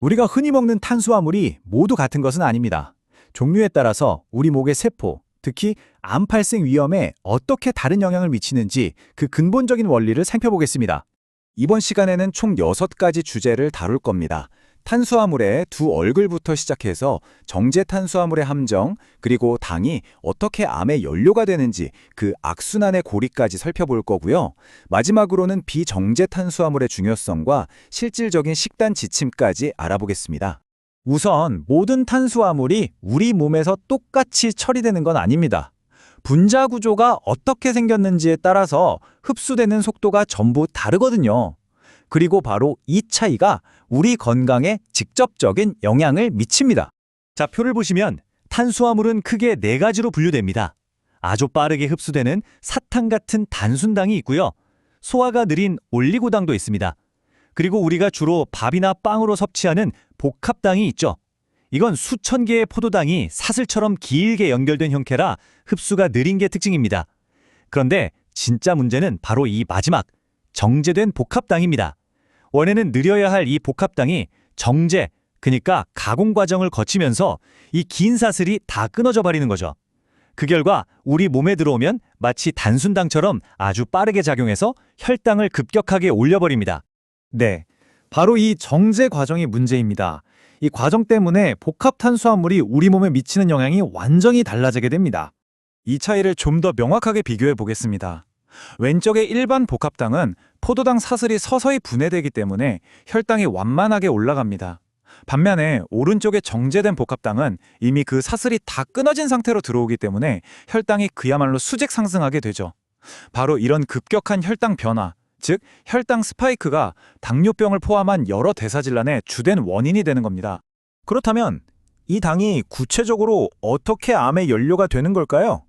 우리가 흔히 먹는 탄수화물이 모두 같은 것은 아닙니다. 종류에 따라서 우리 목의 세포, 특히 암 발생 위험에 어떻게 다른 영향을 미치는지 그 근본적인 원리를 살펴보겠습니다. 이번 시간에는 총 6가지 주제를 다룰 겁니다. 탄수화물의 두 얼굴부터 시작해서 정제 탄수화물의 함정, 그리고 당이 어떻게 암의 연료가 되는지 그 악순환의 고리까지 살펴볼 거고요. 마지막으로는 비정제 탄수화물의 중요성과 실질적인 식단 지침까지 알아보겠습니다. 우선 모든 탄수화물이 우리 몸에서 똑같이 처리되는 건 아닙니다. 분자 구조가 어떻게 생겼는지에 따라서 흡수되는 속도가 전부 다르거든요. 그리고 바로 이 차이가 우리 건강에 직접적인 영향을 미칩니다. 자, 표를 보시면 탄수화물은 크게 4가지로 분류됩니다. 아주 빠르게 흡수되는 사탕 같은 단순당이 있고요. 소화가 느린 올리고당도 있습니다. 그리고 우리가 주로 밥이나 빵으로 섭취하는 복합당이 있죠. 이건 수천 개의 포도당이 사슬처럼 길게 연결된 형태라 흡수가 느린 게 특징입니다. 그런데 진짜 문제는 바로 이 마지막, 정제된 복합당입니다. 원래는 느려야 할 이 복합당이 정제, 그러니까 가공 과정을 거치면서 이 긴 사슬이 다 끊어져 버리는 거죠. 그 결과 우리 몸에 들어오면 마치 단순당처럼 아주 빠르게 작용해서 혈당을 급격하게 올려버립니다. 네, 바로 이 정제 과정이 문제입니다. 이 과정 때문에 복합 탄수화물이 우리 몸에 미치는 영향이 완전히 달라지게 됩니다. 이 차이를 좀 더 명확하게 비교해 보겠습니다. 왼쪽의 일반 복합당은 포도당 사슬이 서서히 분해되기 때문에 혈당이 완만하게 올라갑니다. 반면에 오른쪽의 정제된 복합당은 이미 그 사슬이 다 끊어진 상태로 들어오기 때문에 혈당이 그야말로 수직 상승하게 되죠. 바로 이런 급격한 혈당 변화, 즉 혈당 스파이크가 당뇨병을 포함한 여러 대사질환의 주된 원인이 되는 겁니다. 그렇다면 이 당이 구체적으로 어떻게 암의 연료가 되는 걸까요?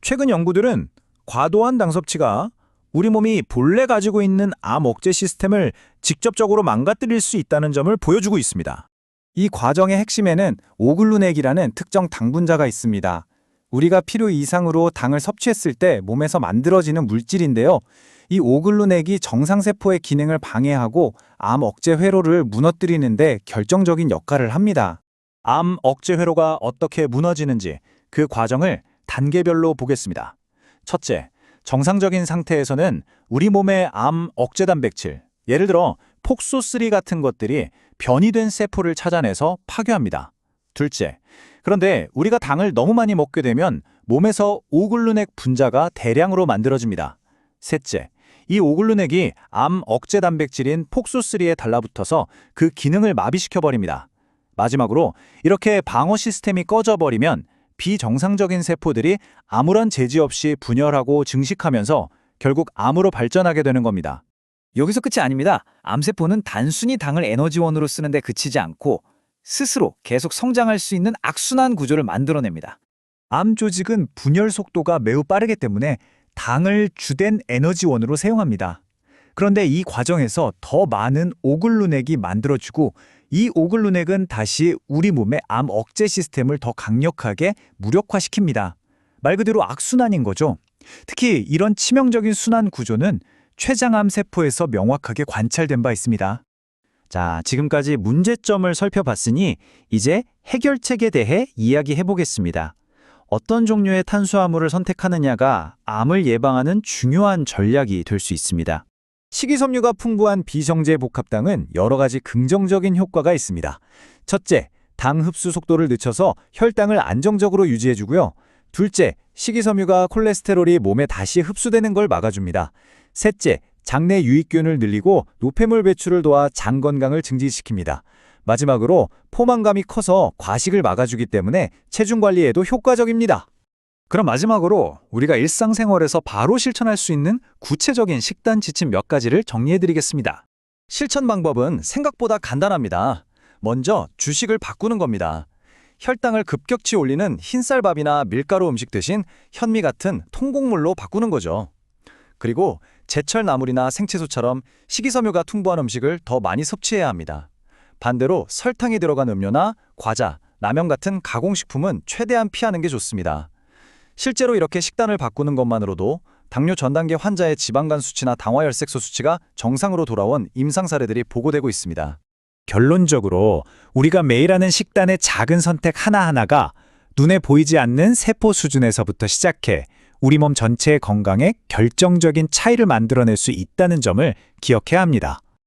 최근 연구들은 과도한 당 섭취가 우리 몸이 본래 가지고 있는 암 억제 시스템을 직접적으로 망가뜨릴 수 있다는 점을 보여주고 있습니다. 이 과정의 핵심에는 오글루넥이라는 특정 당 분자가 있습니다. 우리가 필요 이상으로 당을 섭취했을 때 몸에서 만들어지는 물질인데요. 이 오글루넥이 정상세포의 기능을 방해하고 암 억제 회로를 무너뜨리는데 결정적인 역할을 합니다. 암 억제 회로가 어떻게 무너지는지 그 과정을 단계별로 보겠습니다. 첫째, 정상적인 상태에서는 우리 몸의 암 억제 단백질, 예를 들어 폭소3 같은 것들이 변이된 세포를 찾아내서 파괴합니다. 둘째, 그런데 우리가 당을 너무 많이 먹게 되면 몸에서 오글루넥 분자가 대량으로 만들어집니다. 셋째, 이 오글루넥이 암 억제 단백질인 폭소3에 달라붙어서 그 기능을 마비시켜버립니다. 마지막으로 이렇게 방어 시스템이 꺼져버리면 비정상적인 세포들이 아무런 제지 없이 분열하고 증식하면서 결국 암으로 발전하게 되는 겁니다. 여기서 끝이 아닙니다. 암세포는 단순히 당을 에너지원으로 쓰는데 그치지 않고 스스로 계속 성장할 수 있는 악순환 구조를 만들어냅니다. 암 조직은 분열 속도가 매우 빠르기 때문에 당을 주된 에너지원으로 사용합니다. 그런데 이 과정에서 더 많은 오글루넥이 만들어지고 이 오글루넥은 다시 우리 몸의 암 억제 시스템을 더 강력하게 무력화시킵니다. 말 그대로 악순환인 거죠. 특히 이런 치명적인 순환 구조는 췌장암 세포에서 명확하게 관찰된 바 있습니다. 자, 지금까지 문제점을 살펴봤으니 이제 해결책에 대해 이야기해 보겠습니다. 어떤 종류의 탄수화물을 선택하느냐가 암을 예방하는 중요한 전략이 될 수 있습니다. 식이섬유가 풍부한 비정제 복합당은 여러 가지 긍정적인 효과가 있습니다. 첫째, 당 흡수 속도를 늦춰서 혈당을 안정적으로 유지해주고요. 둘째, 식이섬유가 콜레스테롤이 몸에 다시 흡수되는 걸 막아줍니다. 셋째, 장내 유익균을 늘리고 노폐물 배출을 도와 장 건강을 증진시킵니다. 마지막으로 포만감이 커서 과식을 막아주기 때문에 체중 관리에도 효과적입니다. 그럼 마지막으로 우리가 일상생활에서 바로 실천할 수 있는 구체적인 식단 지침 몇 가지를 정리해드리겠습니다. 실천 방법은 생각보다 간단합니다. 먼저 주식을 바꾸는 겁니다. 혈당을 급격히 올리는 흰쌀밥이나 밀가루 음식 대신 현미 같은 통곡물로 바꾸는 거죠. 그리고 제철 나물이나 생채소처럼 식이섬유가 풍부한 음식을 더 많이 섭취해야 합니다. 반대로 설탕이 들어간 음료나 과자, 라면 같은 가공식품은 최대한 피하는 게 좋습니다. 실제로 이렇게 식단을 바꾸는 것만으로도 당뇨 전 단계 환자의 지방간 수치나 당화혈색소 수치가 정상으로 돌아온 임상 사례들이 보고되고 있습니다. 결론적으로 우리가 매일 하는 식단의 작은 선택 하나하나가 눈에 보이지 않는 세포 수준에서부터 시작해 우리 몸 전체의 건강에 결정적인 차이를 만들어낼 수 있다는 점을 기억해야 합니다.